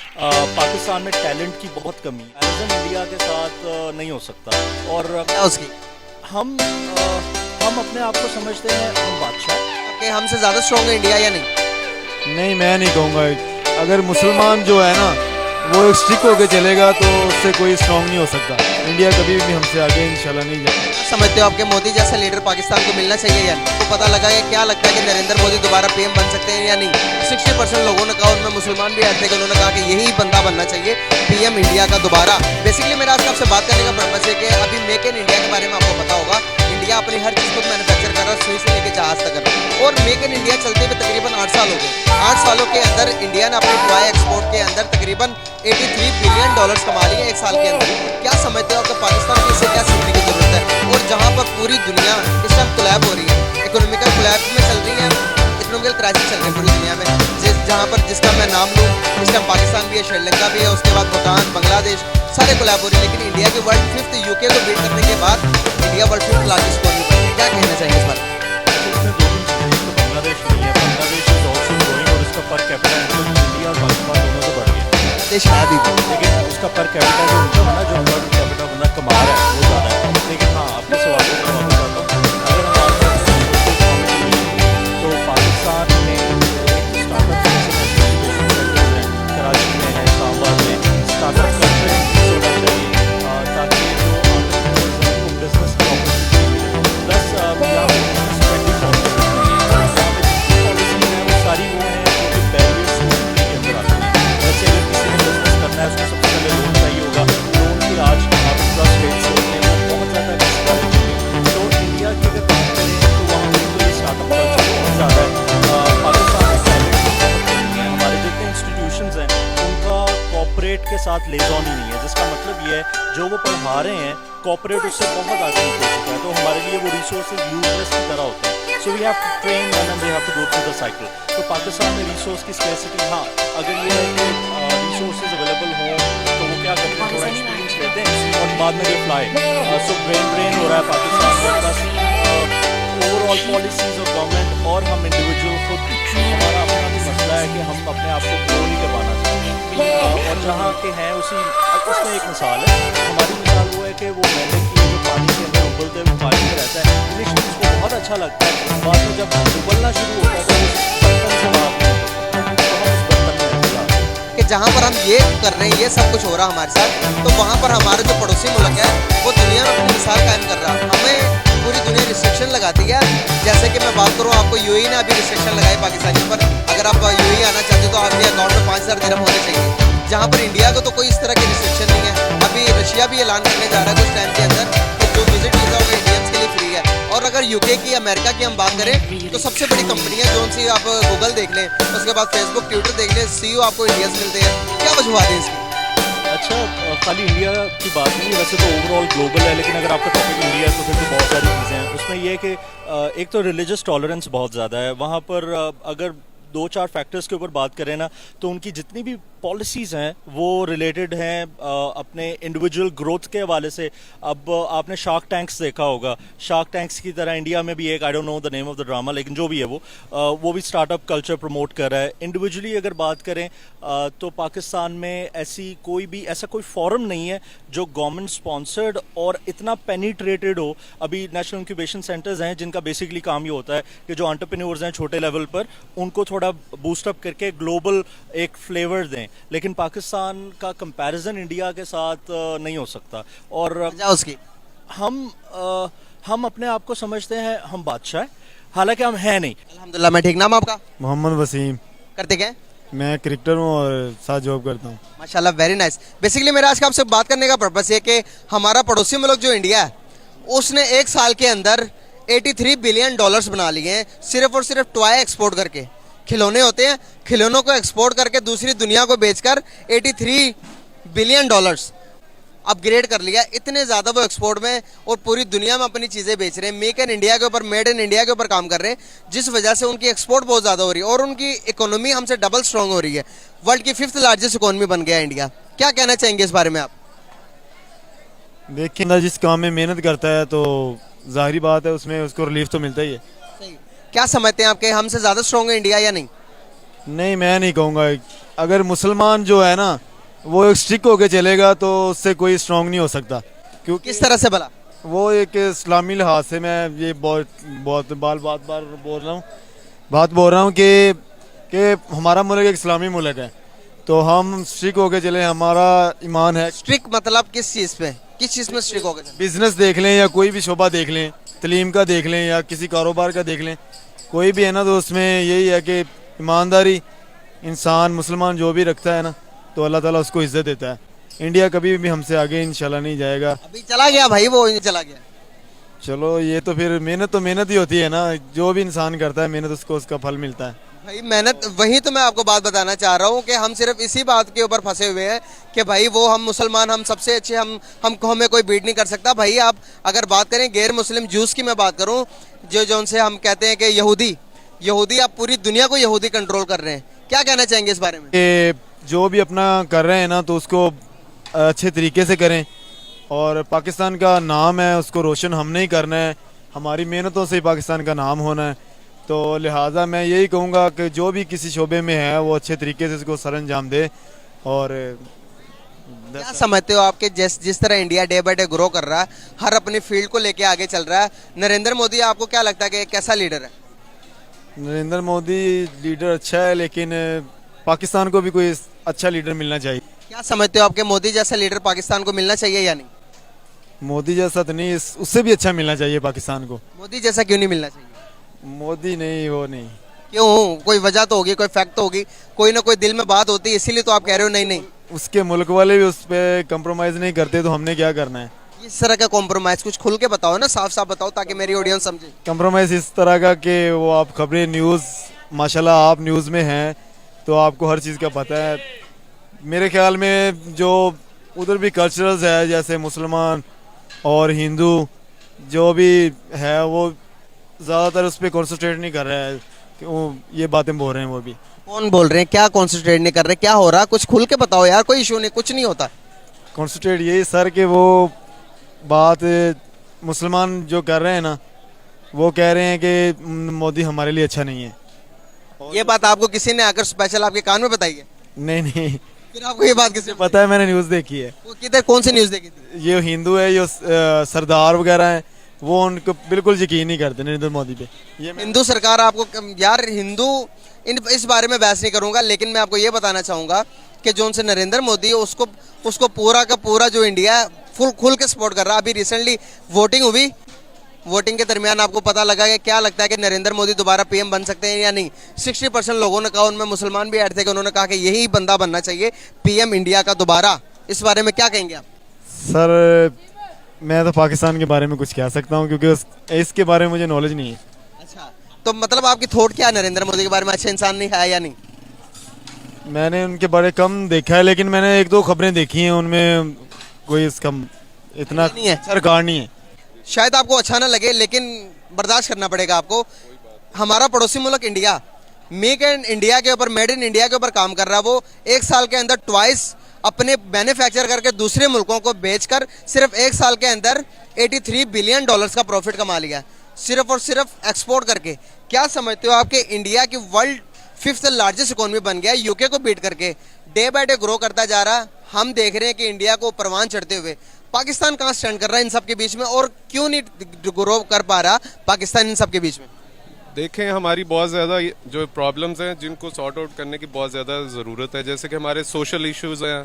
पाकिस्तान में टैलेंट की बहुत कमी है। कंपैरिजन इंडिया के साथ नहीं हो सकता। और क्या उसकी? हम हम अपने आप को समझते हैं हम बादशाह। कि हमसे ज़्यादा स्ट्रॉन्ग है इंडिया या नहीं? नहीं, मैं नहीं कहूँगा। अगर मुसलमान जो है ना वो एक स्टिक होके चलेगा तो उससे कोई स्ट्रांग नहीं हो सकता। इंडिया कभी भी हमसे आगे इंशाल्लाह नहीं जाएगा। समझते हो आपके मोदी जैसा लीडर पाकिस्तान को मिलना चाहिए या नहीं? आपको पता लगा है, क्या लगता है कि नरेंद्र मोदी दोबारा पीएम बन सकते हैं या नहीं? 60% लोगों ने कहा, उनमें मुसलमान भी ऐड थे कि उन्होंने कहा कि यही बंदा बनना चाहिए पीएम इंडिया का दोबारा। बेसिकली मेरा आज आपसे बात करने का पर्पस है कि अभी मेक इन इंडिया के बारे में आपको पता होगा, इंडिया अपनी हर चीज़ को मैन्युफैक्चर कर रहा है, सुई से लेकर जहाज तक। और मेक इन इंडिया चलते हुए तकरीबन 8 साल हो गए। 8 सालों के अंदर इंडिया ने अपने टॉय एक्सपोर्ट के अंदर तकरीबन 83 बिलियन डॉलर्स कमा लिए एक साल के अंदर। क्या समझते हो कि पाकिस्तान को इससे क्या सीखने की जरूरत है? और जहाँ पर पूरी दुनिया इस टाइम कोलैब हो रही है, इकोनॉमिकल कोलैब में चल रही है, इकोनॉमिकल क्राइसिस चल रही है पूरी दुनिया में, जहाँ पर जिसका मैं नाम लूँ, इस टाइम पाकिस्तान भी है, श्रीलंका भी है, उसके बाद भूटान, बांग्लादेश, सारे कोलैब हो रही है। लेकिन इंडिया की वर्ल्ड 5th यूके को बीट करने के बाद India world 5th largest economy बनी है। क्या कहना चाहिए इस बार? इसमें दो तीन चीज़ें, एक तो बांग्लादेश नहीं है, बांग्लादेश इज ऑल्सो ग्रोइंग और उसका पर कैपिटा इनकम इंडिया और पाकिस्तान दोनों से बढ़ गया। देश है अभी भी। लेकिन उसका पर कैपिटा जो इनकम है ना, जो पर कैपिटा बंदा कमा रहा है वो ज़्यादा है। लेकिन हाँ, आपके सवाल को मैं वापस आता हूँ। अगर हम बात करते हैं तो पाकिस्तान में एक स्टार्टअप सेक्टर है, कराची में है, इस्लामाबाद में स्टार्टअप कल्चर होना चाहिए, ताकि जो entrepreneurs हैं उनको बिजनेस की अपॉर्चुनिटी मिले। प्लस यहाँ पे बिजनेस फ्रेंडली पॉलिसीज नहीं है। यहाँ पे जितनी पॉलिसीज हैं वो सारी वो हैं जो कि बैरियर्स टू एंट्री के अंदर आती हैं। जैसे अगर किसी ने बिजनेस करना है, उसको सबसे पहले लोन चाहिए होगा। लोन की आज इंटरेस्ट रेट्स होते हैं वो बहुत ज़्यादा डिस्करेज हैं। तो इंडिया की अगर बात करें तो वहाँ पे तो ये स्टार्टअप कल्चर बहुत ज़्यादा है। पाकिस्तान में टैलेंट बहुत कमी है। हमारे जितने इंस्टीट्यूशंस हैं उनका कॉर्पोरेट के साथ लेजॉन ही नहीं है, जिसका मतलब ये है जो वो पढ़ा रहे हैं कॉर्पोरेट उससे बहुत आगे निकल चुका है। तो हमारे लिए वो रिसोर्सेज यूजलेस की तरह होते हैं। So we have to train them and they have to go through the cycle. तो पाकिस्तान में रिसोर्स की स्कैर्सिटी, हाँ, अगर ये है कि रिसोर्सेज अवेलेबल हों तो वो क्या करते हैं, थोड़ा एक्सपीरियंस लेते हैं और बाद में they fly. So brain drain हो रहा है पाकिस्तान में। प्लस ओवरऑल पॉलिसीज और गवर्नमेंट और हम इंडिविजुअल खुद, हमारा अपना भी मसला है कि हम अपने आप को ग्रो नहीं कर पाना चाहते हैं। और जहाँ के हैं उसी उसमें एक मिसाल है, हमारी मिसाल वो है कि वो मेंढक की जो पानी के अंदर उबलते हुए पानी में रहता है, इनिशियली उसको बहुत अच्छा लगता है, बाद में जब उबलना शुरू होता है तो उस बर्तन से बाहर नहीं निकलता, तो हम उस बर्तन में रहते हैं। कि जहाँ पर हम ये कर रहे हैं, ये सब कुछ हो रहा हमारे साथ, तो वहाँ पर हमारे जो पड़ोसी मुल्क है वो दुनिया में अपनी मिसाल कायम कर रहा है। हमें पूरी दुनिया रिस्ट्रिक्शन लगाती है। जैसे कि मैं बात करूँ, आपको यूएई ने अभी रिस्ट्रिक्शन लगाई पाकिस्तानियों पर, अगर आप यूएई आना चाहते हो तो आपके अकाउंट में 5,000 दिरहम होने चाहिए। जहाँ पर इंडिया को तो कोई इस तरह की रिस्ट्रिक्शन नहीं है। अभी रशिया भी ऐलान करने जा रहा है कुछ टाइम के अंदर कि जो विजिट वीज़ा होगा इंडियंस के लिए फ्री है। और अगर यूके की, अमेरिका की हम बात करें तो सबसे बड़ी कंपनी है, जो सी आप गूगल देख लें, उसके बाद फेसबुक, ट्विटर देख लें, सीईओ आपको इंडिया से मिलते हैं। क्या वजूहत है इसकी? अच्छा, खाली इंडिया की बात नहीं, वैसे तो ओवरऑल ग्लोबल है, लेकिन अगर आपका टॉपिक इंडिया है तो फिर तो बहुत सारी चीज़ें हैं। उसमें यह है कि एक तो रिलीजियस टॉलरेंस बहुत ज़्यादा है वहाँ पर। अगर दो चार फैक्टर्स के ऊपर बात करें ना, तो उनकी जितनी भी पॉलिसीज़ हैं वो रिलेटेड हैं अपने इंडिविजुअल ग्रोथ के हवाले से। अब आपने शार्क टैंक्स देखा होगा, शार्क टैंक्स की तरह इंडिया में भी एक, I don't know the name of the drama, लेकिन जो भी है वो भी स्टार्टअप कल्चर प्रमोट कर रहा है। इंडिविजुअली अगर बात करें तो पाकिस्तान में ऐसा कोई फोरम नहीं है जो गवर्नमेंट स्पॉन्सर्ड और इतना पेनिट्रेटेड हो। अभी नेशनल इंक्यूबेशन सेंटर्स हैं जिनका बेसिकली काम ये होता है कि जो एंटरप्रेन्योर्स हैं छोटे लेवल पर, उनको थोड़ा बूस्टअप करके ग्लोबल एक फ्लेवर दें। लेकिन पाकिस्तान का कंपैरिजन इंडिया के साथ नहीं हो सकता। और उसकी हम अपने आप को समझते हैं हम बादशाह हैं, हालांकि हम हैं नहीं। अल्हम्दुलिल्लाह। मैं ठीक। नाम आपका? मोहम्मद वसीम। करते क्या हैं? मैं क्रिकेटर हूँ और साथ जॉब करता हूँ। माशाल्लाह, वेरी नाइस। बेसिकली मेरा आज का आपसे बात करने का पर्पस है कि हमारा पड़ोसी मुल्क जो इंडिया है, उसने एक साल के अंदर 83 बिलियन डॉलर्स बना लिए हैं सिर्फ और सिर्फ टॉय एक्सपोर्ट करके। खिलौने होते हैं, खिलौनों को एक्सपोर्ट करके दूसरी दुनिया को बेचकर 83 बिलियन डॉलर्स अपग्रेड कर लिया। इतने ज़्यादा वो एक्सपोर्ट में और पूरी दुनिया में अपनी चीज़ें बेच रहे हैं। मेक इन इंडिया के ऊपर, मेड इन इंडिया के ऊपर काम कर रहे हैं, जिस वजह से उनकी एक्सपोर्ट बहुत ज़्यादा हो रही है और उनकी इकोनॉमी हमसे डबल स्ट्रॉन्ग हो रही है। वर्ल्ड की 5th लार्जेस्ट इकोनॉमी बन गया इंडिया। क्या कहना चाहेंगे इस बारे में आप? देखिए ना, जिस काम में मेहनत करता है तो जाहिर बात है उसमें उसको रिलीफ तो मिलता ही है। सही। क्या समझते हैं आपके, हमसे ज़्यादा स्ट्रॉन्ग है इंडिया या नहीं? नहीं, मैं नहीं कहूँगा। अगर मुसलमान जो है ना वो एक स्ट्रिक होके चलेगा तो उससे कोई स्ट्रांग नहीं हो सकता, क्योंकि किस तरह से भला? वो एक इस्लामी लिहाज से, मैं ये बहुत बहुत बार बोल रहा हूँ कि हमारा मुल्क एक इस्लामी मुल्क है, तो हम स्ट्रिक होके चले, हमारा ईमान है। स्ट्रिक मतलब किस चीज़ पे, किस चीज़ में स्ट्रिक हो गए? बिजनेस देख लें या कोई भी शोबा देख लें, तलीम का देख लें या किसी कारोबार का देख लें, कोई भी है ना, तो उसमें यही है कि ईमानदारी इंसान मुसलमान जो भी रखता है ना, तो अल्लाह ताला उसको इज्जत देता है। इंडिया कभी भी हमसे आगे इंशाल्लाह नहीं जाएगा। अभी चला गया भाई, वो चला गया। चलो, ये तो फिर मेहनत ही होती है ना, जो भी इंसान करता है मेहनत, उसको उसका फल मिलता है। भाई मेहनत, वही तो मैं आपको बात बताना चाह रहा हूँ कि हम सिर्फ इसी बात के ऊपर फंसे हुए हैं कि भाई वो हम मुसलमान, हम सबसे अच्छे, हमें कोई बीट नहीं कर सकता। भाई आप अगर बात करें गैर मुस्लिम जूस की, मैं बात करूँ जो उनसे हम कहते हैं कि यहूदी, आप पूरी दुनिया को यहूदी कंट्रोल कर रहे हैं, क्या कहना चाहेंगे इस बारे में? कि जो भी अपना कर रहे हैं ना, तो उसको अच्छे तरीके से करें, और पाकिस्तान का नाम है उसको रोशन हमने ही करना है, हमारी मेहनतों से ही पाकिस्तान का नाम होना है। तो लिहाजा मैं यही कहूँगा कि जो भी किसी शोबे में है वो अच्छे तरीके से इसको सर अंजाम दे। और क्या समझते हो आपके जिस तरह India day by day grow कर रहा है, हर अपनी फील्ड को लेके आगे चल रहा है, नरेंद्र मोदी आपको क्या लगता है कि कैसा लीडर है? नरेंद्र मोदी लीडर अच्छा है, लेकिन पाकिस्तान को भी कोई अच्छा लीडर मिलना चाहिए। क्या समझते हो आपके मोदी जैसा लीडर पाकिस्तान को मिलना चाहिए या नहीं? मोदी जैसा तो नहीं, उससे भी अच्छा मिलना चाहिए पाकिस्तान को। मोदी जैसा क्यों नहीं मिलना चाहिए? मोदी नहीं, वो नहीं। क्यों? कोई वजह तो होगी, कोई फैक्ट तो होगी, कोई ना कोई दिल में बात होती है, इसीलिए तो आप कह रहे हो नहीं नहीं। उसके मुल्क वाले भी उस पर कंप्रोमाइज नहीं करते, तो हमने क्या करना है? इस तरह का कॉम्प्रोमाइज कुछ खुल के बताओ ना, साफ साफ बताओ ताकि मेरी ऑडियंस समझे। कंप्रोमाइज इस तरह का कि वो आप खबरें, न्यूज़, माशाल्लाह आप न्यूज़ में हैं तो आपको हर चीज़ का पता है। मेरे ख्याल में जो उधर भी कल्चरल्स है, जैसे मुसलमान और हिंदू जो भी है, वो ज़्यादातर उस पर कॉन्सेंट्रेट नहीं कर रहा है, कि वो ये बातें बोल रहे हैं। वो भी कौन बोल रहे हैं? क्या कॉन्सेंट्रेट नहीं कर रहे? क्या हो रहा? कुछ खुल के बताओ यार, कोई इशू नहीं, कुछ नहीं होता। कॉन्सेंट्रेट यही सर कि वो बात मुसलमान जो कर रहे हैं ना, वो कह रहे हैं कि मोदी हमारे लिए अच्छा नहीं है। ये बात आपको किसी ने आकर स्पेशल आपके कान में बताई है? नहीं, फिर आपको ये बात किसने पता है, मैंने न्यूज़ देखी है। वो किधर, कौन सी न्यूज़ देखी थी? ये हिंदू है, ये सरदार वगैरह हैं, वो उनको बिल्कुल यकीन नहीं करते नरेंद्र मोदी पे। ये हिंदू सरकार आपको, यार हिंदू, इस बारे में बहस नहीं करूंगा, लेकिन मैं आपको ये बताना चाहूंगा कि जो उनसे नरेंद्र मोदी है, उसको पूरा का पूरा जो इंडिया है फुल खुल के सपोर्ट कर रहा है। अभी रिसेंटली वोटिंग हुई, वोटिंग के दरमियान आपको पता लगा कि क्या लगता है कि नरेंद्र मोदी दोबारा पीएम बन सकते हैं या नहीं? 60% लोगों ने कहा, उनमें मुसलमान भी ऐड थे, कि उन्होंने कहा कि यही बंदा बनना चाहिए पीएम इंडिया का दोबारा। इस बारे में क्या कहेंगे आप? सर, मैं तो पाकिस्तान के बारे में कुछ कह सकता हूँ, क्योंकि इसके बारे में मुझे नॉलेज नहीं है। अच्छा, तो मतलब आपकी थॉट क्या है नरेंद्र मोदी के बारे में? अच्छा इंसान नहीं है या नहीं? मैंने उनके बारे कम देखा है, लेकिन मैंने एक दो खबरें देखी हैं, उनमें कोई इसका इतना नहीं है। सरकार नहीं है। शायद आपको अच्छा ना लगे, लेकिन बर्दाश्त करना पड़ेगा आपको। हमारा पड़ोसी मुल्क इंडिया मेक इन इंडिया के ऊपर, मेड इन इंडिया के ऊपर काम कर रहा है। वो एक साल के अंदर ट्वाइस अपने मैन्युफैक्चर करके दूसरे मुल्कों को बेचकर सिर्फ एक साल के अंदर $83 बिलियन का प्रॉफिट कमा लिया, सिर्फ और सिर्फ एक्सपोर्ट करके। क्या समझते हो आपके इंडिया की वर्ल्ड 5th लार्जेस्ट इकोनॉमी बन गया, यूके को बीट करके डे बाय डे ग्रो करता जा रहा है। हम देख रहे हैं कि इंडिया को परवान चढ़ते हुए पाकिस्तान कहाँ स्टैंड कर रहा है इन सब के बीच में, और क्यों नहीं ग्रो कर पा रहा पाकिस्तान इन सब के बीच में? देखें, हमारी बहुत ज़्यादा जो प्रॉब्लम्स हैं जिनको सॉर्ट आउट करने की बहुत ज़्यादा ज़रूरत है। जैसे कि हमारे सोशल इश्यूज़ हैं,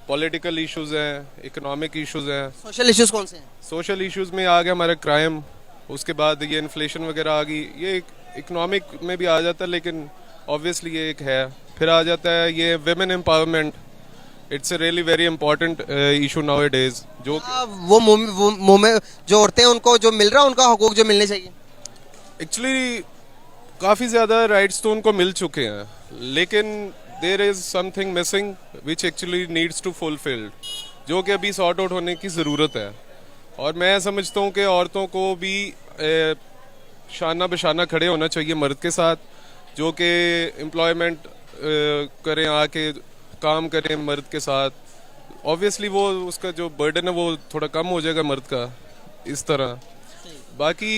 पॉलिटिकल इश्यूज़ हैं, इकोनॉमिक इश्यूज़ हैं। सोशल इश्यूज कौन से हैं? सोशल इश्यूज़ में आ गया हमारा क्राइम, उसके बाद ये इन्फ्लेशन वगैरह आ गई, ये इकोनॉमिक में भी आ जाता है, लेकिन ऑब्वियसली ये एक है। फिर आ जाता है ये women empowerment, it's a really very important issue now A days. जो वो मुंह में जो औरतें, उनको जो मिल रहा है, उनका हकूक जो मिलने चाहिए। एक्चुअली काफ़ी ज़्यादा राइट्स तो उनको मिल चुके हैं, लेकिन there is something missing which actually needs to fulfilled, जो कि अभी सॉर्ट आउट होने की ज़रूरत है। और मैं समझता हूँ कि औरतों को भी शाना बशाना खड़े होना चाहिए मर्द के साथ, जो कि एम्प्लॉयमेंट करें, आके काम करें मर्द के साथ। ऑब्वियसली वो उसका जो बर्डन है वो थोड़ा कम हो जाएगा मर्द का। इस तरह बाकी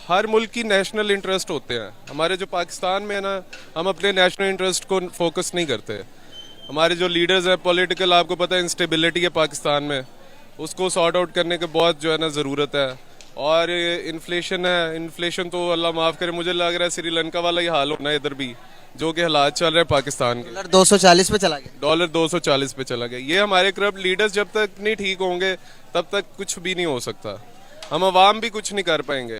हर मुल्क की नेशनल इंटरेस्ट होते हैं। हमारे जो पाकिस्तान में है ना, हम अपने नेशनल इंटरेस्ट को फोकस नहीं करते। हमारे जो लीडर्स हैं पॉलिटिकल, आपको पता है इंस्टेबिलिटी है पाकिस्तान में, उसको सॉर्ट आउट करने के बहुत जो है ना ज़रूरत है। और इन्फ्लेशन है, इन्फ्लेशन तो अल्लाह माफ़ करे, मुझे लग रहा है श्रीलंका वाला ही हाल होना है इधर भी, जो कि हालात चल रहे हैं पाकिस्तान के। डॉलर 240 पे चला गया। डॉलर 240 पे चला गया। ये हमारे करप्ट लीडर्स जब तक नहीं ठीक होंगे तब तक कुछ भी नहीं हो सकता। हम अवाम भी कुछ नहीं कर पाएंगे।